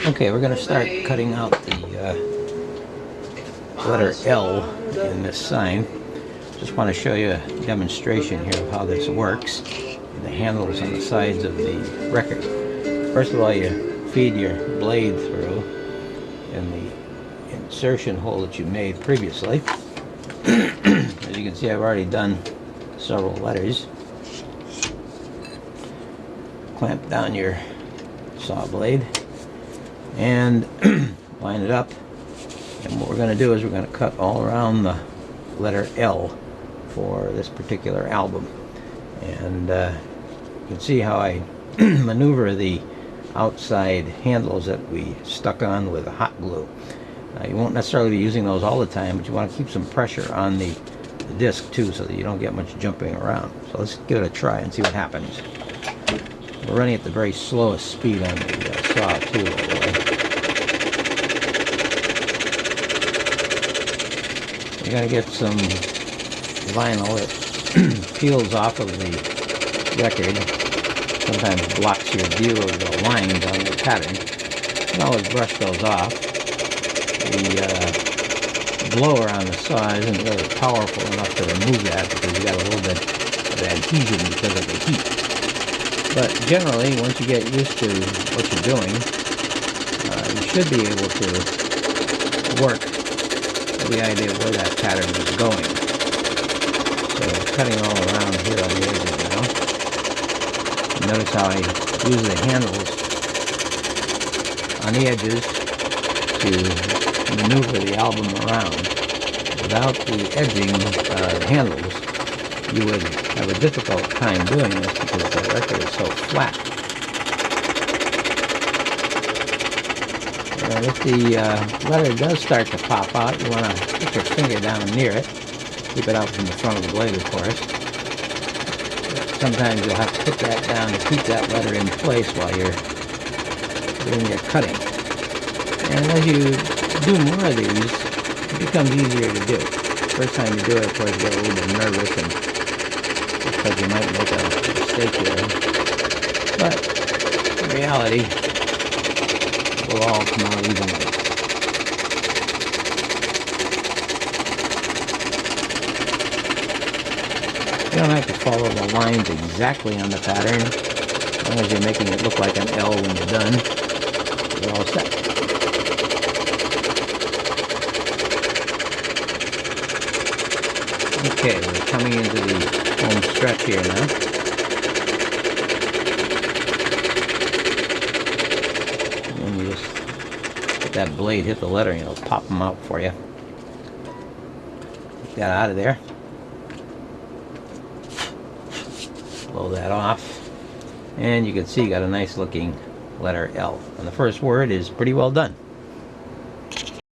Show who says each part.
Speaker 1: Okay, we're going to start cutting out the letter L in this sign. Just want to show you a demonstration here of how this works. The handles on the sides of the record. First of all, you feed your blade through in the insertion hole that you made previously. As you can see, I've already done several letters. Clamp down your saw blade and line it up. And what we're going to do is we're going to cut all around the letter L for this particular album. And you can see how I maneuver the outside handles that we stuck on with hot glue. You won't necessarily be using those all the time, but you want to keep some pressure on the disc too, so that you don't get much jumping around. So let's give it a try and see what happens. We're running at the very slowest speed on the saw too, by the way. You're going to get some vinyl that peels off of the record. Sometimes blocks your view of the lines on the pattern. You can always brush those off. The blower on the saw isn't really powerful enough to remove that because you got a little bit of adhesion because of the heat. But generally, once you get used to what you're doing, you should be able to work with the idea of where that pattern is going. So cutting all around here on the edges now. Notice how I use the handles on the edges to maneuver the album around. Without the edging handles, you would have a difficult time doing this because the record is so flat. And if the letter does start to pop out, you want to put your finger down near it. Keep it out from the front of the blade, of course. Sometimes you'll have to put that down to keep that letter in place while you're doing your cutting. And as you do more of these, it becomes easier to do. First time you do it, of course, you get a little bit nervous and because you might make a mistake here. But in reality, it will all come out evenly. You don't have to follow the lines exactly on the pattern. As long as you're making it look like an L when you're done, you're all set. Okay, we're coming into the home stretch here now. And you just let that blade hit the letter and it'll pop them out for you. Get that out of there. Blow that off. And you can see you got a nice looking letter L. And the first word is pretty well done.